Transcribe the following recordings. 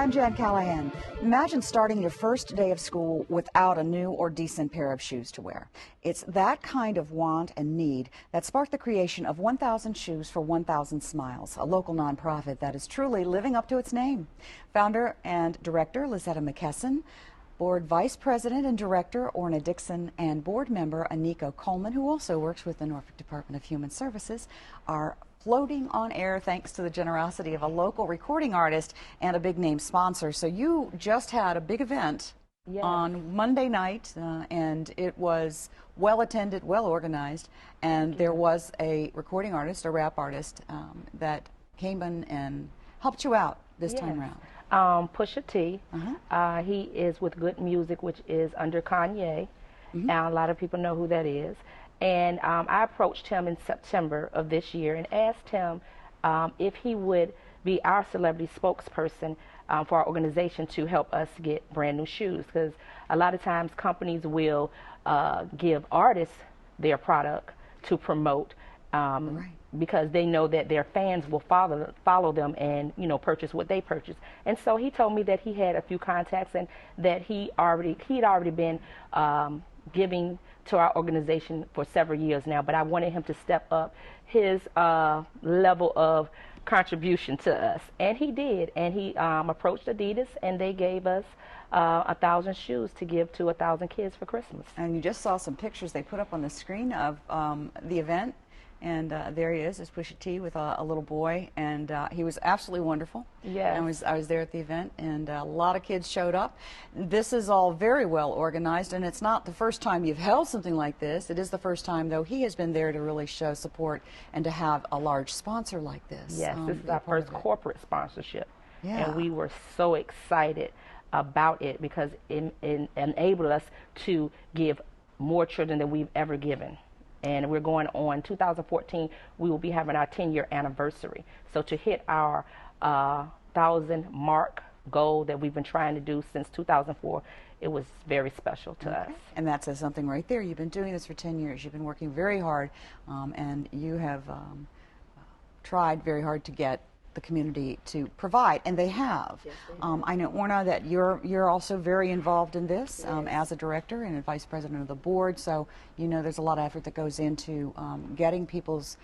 I'm Jan Callahan. Imagine starting your first day of school without a new or decent pair of shoes to wear. It's that kind of want and need that sparked the creation of 1,000 Shoes for 1,000 Smiles, a local nonprofit that is truly living up to its name. Founder and director Lizetta McKesson, Board Vice President and Director Orna Dixon, and Board Member Aniko Coleman, who also works with the Norfolk Department of Human Services, are floating on air thanks to the generosity of a local recording artist and a big name sponsor. So you just had a big event on Monday night, and it was well attended, well organized, and there was a recording artist, a rap artist, that came in and helped you out this time around. Pusha T. He is with Good Music, which is under Kanye. Now a lot of people know who that is. And I approached him in September of this year and asked him if he would be our celebrity spokesperson for our organization to help us get brand new shoes. Because a lot of times companies will give artists their product to promote because they know that their fans will follow them and, you know, purchase what they purchase. And so he told me that he had a few contacts and that he'd already been giving to our organization for several years now, but I wanted him to step up his level of contribution to us, and he did. And he approached Adidas, and they gave us 1,000 shoes to give to 1,000 kids for Christmas. And you just saw some pictures they put up on the screen of the event, and there he is Pusha T with a little boy, and he was absolutely wonderful. Yeah, I was there at the event, and a lot of kids showed up. This is all very well organized, and it's not the first time you've held something like this. It is the first time, though, he has been there to really show support and to have a large sponsor like this. Yes, this is our first corporate sponsorship, and we were so excited about it because it enabled us to give more children than we've ever given. And we're going on 2014, we will be having our 10-year anniversary. So to hit our 1,000 mark goal that we've been trying to do since 2004, it was very special to us. And that says something right there. You've been doing this for 10 years. You've been working very hard, and you have tried very hard to get the community to provide, and they have. Yes, they have. I know, Orna, that you're also very involved in this as a director and a vice president of the board, so you know there's a lot of effort that goes into getting people's,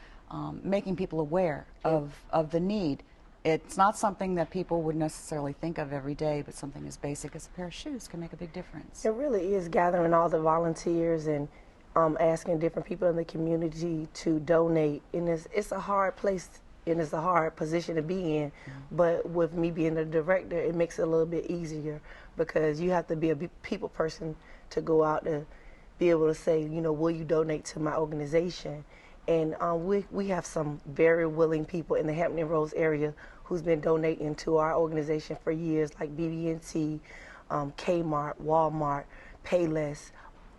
making people aware of the need. It's not something that people would necessarily think of every day, but something as basic as a pair of shoes can make a big difference. It really is gathering all the volunteers and asking different people in the community to donate, and it's a hard place and it's a hard position to be in, but with me being the director, it makes it a little bit easier because you have to be a people person to go out to be able to say, you know, will you donate to my organization? And we have some very willing people in the Hampton Roads area who's been donating to our organization for years, like BB&T, Kmart, Walmart, Payless,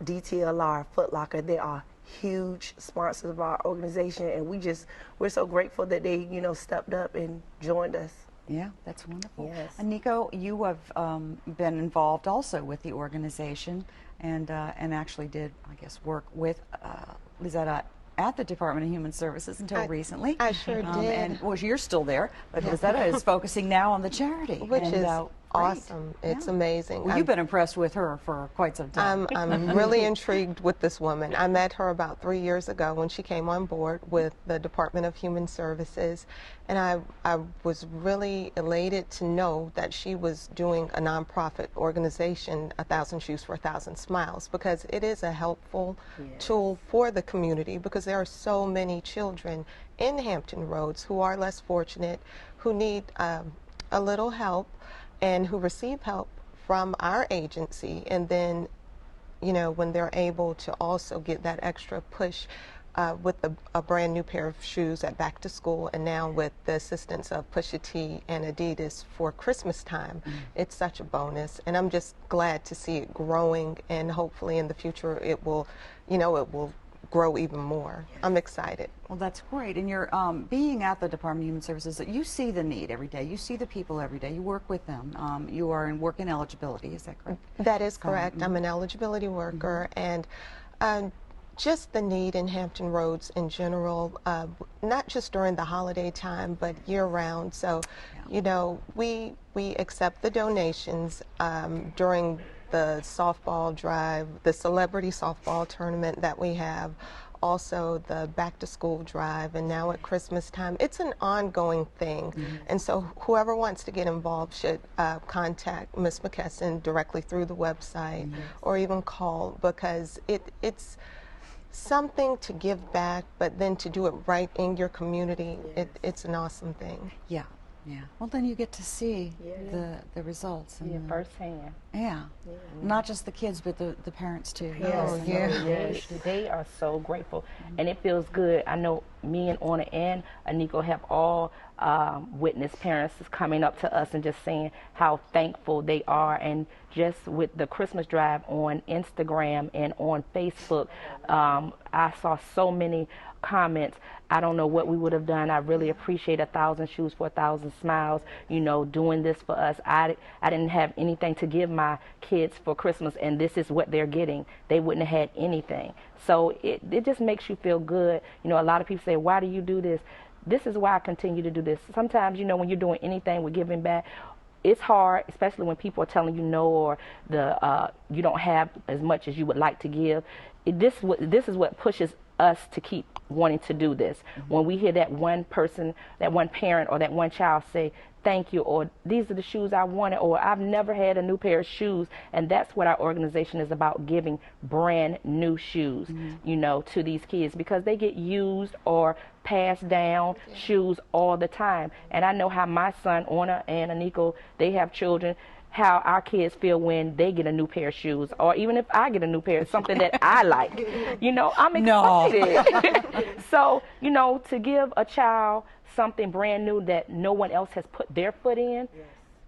DTLR, Foot Locker. They are huge sponsors of our organization, and we're so grateful that they, you know, stepped up and joined us. Yeah, that's wonderful. Yes. Aniko, you have been involved also with the organization, and actually did, I guess, work with Lizetta at the Department of Human Services until recently. I sure did. And well, you're still there, but Lizetta is focusing now on the charity, which is awesome. It's amazing. Well, you've been impressed with her for quite some time. I'm really intrigued with this woman. I met her about 3 years ago when she came on board with the Department of Human Services, and I was really elated to know that she was doing a nonprofit organization, 1,000 Shoes for 1,000 Smiles, because it is a helpful tool for the community, because there are so many children in Hampton Roads who are less fortunate, who need a little help, and who receive help from our agency, and then, you know, when they're able to also get that extra push with a brand new pair of shoes at back to school, and now with the assistance of Pusha T and Adidas for Christmas time, it's such a bonus, and I'm just glad to see it growing, and hopefully in the future it will, you know, it will grow even more. I'm excited. Well, that's great. And you're being at the Department of Human Services, you see the need every day. You see the people every day. You work with them. You are in work and eligibility. Is that correct? That is correct. I'm an eligibility worker, and just the need in Hampton Roads in general, not just during the holiday time, but year round. So, you know, we accept the donations during the softball drive, the celebrity softball tournament that we have, also the back to school drive, and now at Christmas time. It's an ongoing thing. And so whoever wants to get involved should contact Ms. McKesson directly through the website or even call, because it's something to give back, but then to do it right in your community, it's an awesome thing. Yeah. Yeah. Well, then you get to see the results. And Yeah, firsthand. yeah. Not just the kids, but the parents too. Yes, yes. They are so grateful, and it feels good. I know me and Orna and Aniko have all witnessed parents coming up to us and just saying how thankful they are. And just with the Christmas drive on Instagram and on Facebook, I saw so many comments. I don't know what we would have done. I really appreciate 1,000 shoes for 1,000 smiles, you know, doing this for us. I didn't have anything to give my kids for Christmas, and this is what they're getting. They wouldn't have had anything. So it just makes you feel good. You know, a lot of people say, why do you do this? This is why I continue to do this. Sometimes, you know, when you're doing anything with giving back, it's hard, especially when people are telling you no, or you don't have as much as you would like to give. This is what pushes us to keep wanting to do this. When we hear that one person, that one parent, or that one child say, thank you, or these are the shoes I wanted, or I've never had a new pair of shoes. And that's what our organization is about, giving brand new shoes, you know, to these kids, because they get used or passed down shoes all the time. And I know how my son, Orna and Aniko, they have children, how our kids feel when they get a new pair of shoes, or even if I get a new pair, something that I like. You know, I'm excited. So, you know, to give a child something brand new that no one else has put their foot in,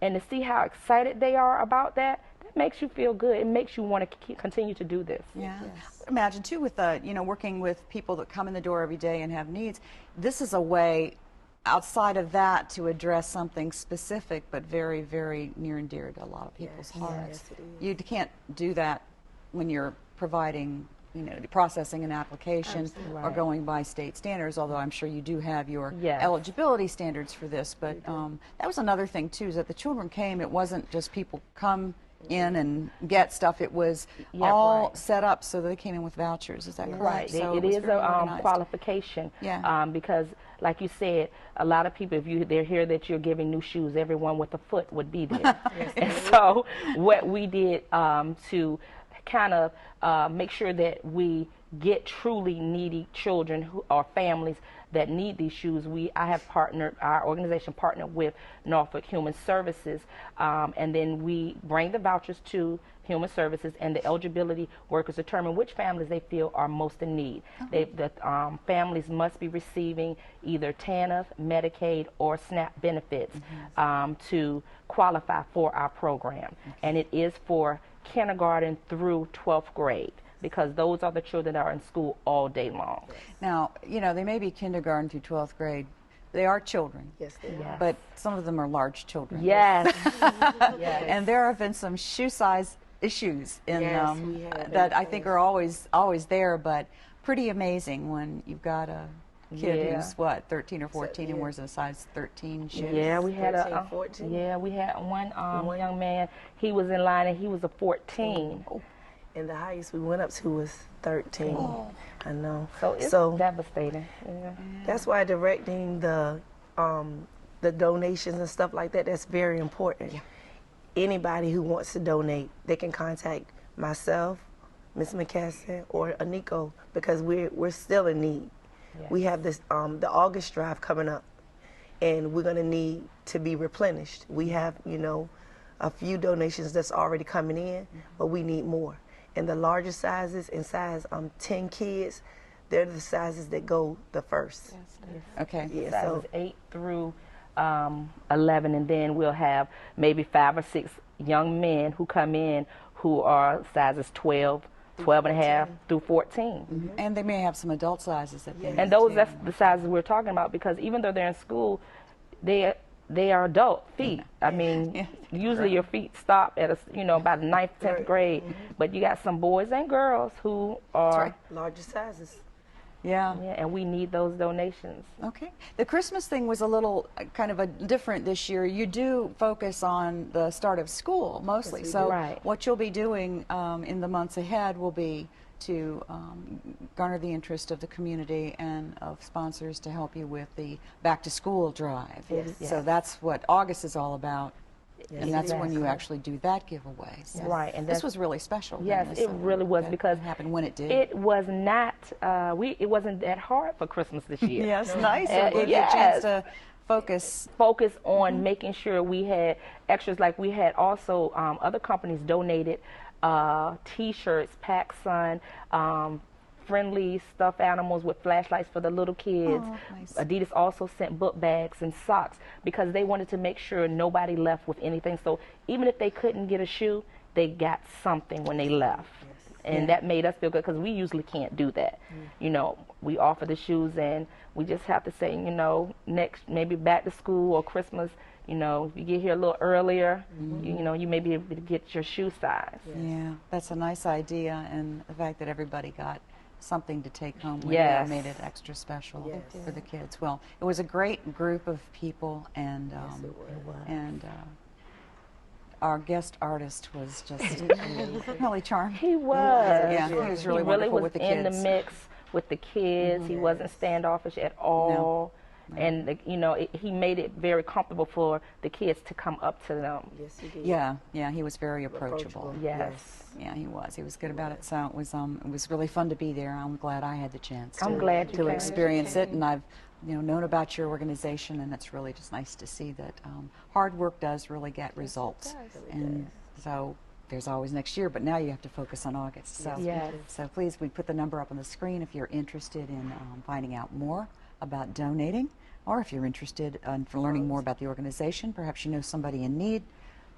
and to see how excited they are about that, that makes you feel good. It makes you want to continue to do this. Yeah. Imagine too, with you know, working with people that come in the door every day and have needs. This is a way outside of that to address something specific, but very, very near and dear to a lot of people's hearts. You can't do that when you're providing, you know, processing an application or going by state standards, although I'm sure you do have your eligibility standards for this. But that was another thing too, is that the children came, it wasn't just people come in and get stuff, it was all set up so that they came in with vouchers. Is that correct? Right. So it is a qualification, because like you said, a lot of people, if they hear that you're giving new shoes, everyone with a foot would be there. And so what we did to kind of make sure that we get truly needy children or families that need these shoes, our organization partnered with Norfolk Human Services, and then we bring the vouchers to Human Services, and the eligibility workers determine which families they feel are most in need. The families must be receiving either TANF, Medicaid, or SNAP benefits to qualify for our program. And it is for kindergarten through 12th grade, because those are the children that are in school all day long. Now, you know, they may be kindergarten through 12th grade. They are children. Yes, they are. But some of them are large children. Yes. And there have been some shoe size issues in that I think are always there, but pretty amazing when you've got a kid who's what, 13 or 14 and wears a size 13 shoe. Yeah, we had 13, 14. we had one young man, he was in line and he was a 14. And the highest we went up to was 13. I know. So it's devastating. Yeah. That's why directing the donations and stuff like that, that's very important. Anybody who wants to donate, they can contact myself, Ms. McKesson, or Aniko, because we're still in need. We have this the August drive coming up, and we're going to need to be replenished. We have, you know, a few donations that's already coming in, but we need more. And the larger sizes, in size 10 kids, they're the sizes that go the first. Okay. Yeah, Sizes so 8 through 11, and then we'll have maybe 5 or 6 young men who come in who are sizes 12 and a half through 14. And they may have some adult sizes that they And that's the sizes we're talking about, because even though they're in school, they they are adult feet. I mean, usually your feet stop at about the 9th, 10th grade, but you got some boys and girls who are larger sizes. yeah, and we need those donations. Okay. The Christmas thing was a little kind of different this year. You do focus on the start of school mostly. Yes, we so do. Right. what you'll be doing in the months ahead will be to garner the interest of the community and of sponsors to help you with the back to school drive. Yes. So that's what August is all about. Yes, And that's when you exactly. actually do that giveaway. So Right, and this that's- was really special. Yes, Dennis, it so really was, that because happened when it did. It was not. It wasn't that hard for Christmas this year. Yes, nice. And It gave you a chance yes. to focus. Focus on making sure we had extras. Like we had also other companies donated T-shirts, PacSun, friendly stuffed animals with flashlights for the little kids. Oh, nice. Adidas also sent book bags and socks because they wanted to make sure nobody left with anything. So even if they couldn't get a shoe, they got something when they left. And that made us feel good because we usually can't do that. You know, we offer the shoes and we just have to say, next, maybe back to school or Christmas, if you get here a little earlier, you may be able to get your shoe size. Yeah, that's a nice idea, and the fact that everybody got something to take home with Yes. them made it extra special Yes. for the kids. Well, it was a great group of people, and our guest artist was just really charming. He was. Yeah, he was really wonderful was with the in kids. the mix with the kids. He wasn't standoffish at all. And he made it very comfortable for the kids to come up to them. Yes, you did. Yeah, he was very approachable. Yes. Yeah, he was. He was good about it. So it was really fun to be there. I'm glad I had the chance. I'm glad you to came. experience it, and I've known about your organization, and it's really just nice to see that hard work does really get results. And so there's always next year, but now you have to focus on August. So Yes. so please, we put the number up on the screen if you're interested in finding out more about donating, or if you're interested in learning more about the organization. Perhaps you know somebody in need.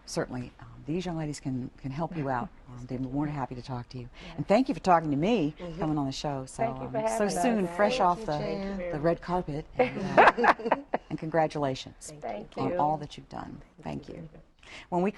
Certainly, these young ladies can help you out. They're more than happy to talk to you. And thank you for talking to me, coming on the show. So, Thank you for so having soon, us. fresh off the red carpet. And congratulations Thank on you. all that you've done. Thank you. When we come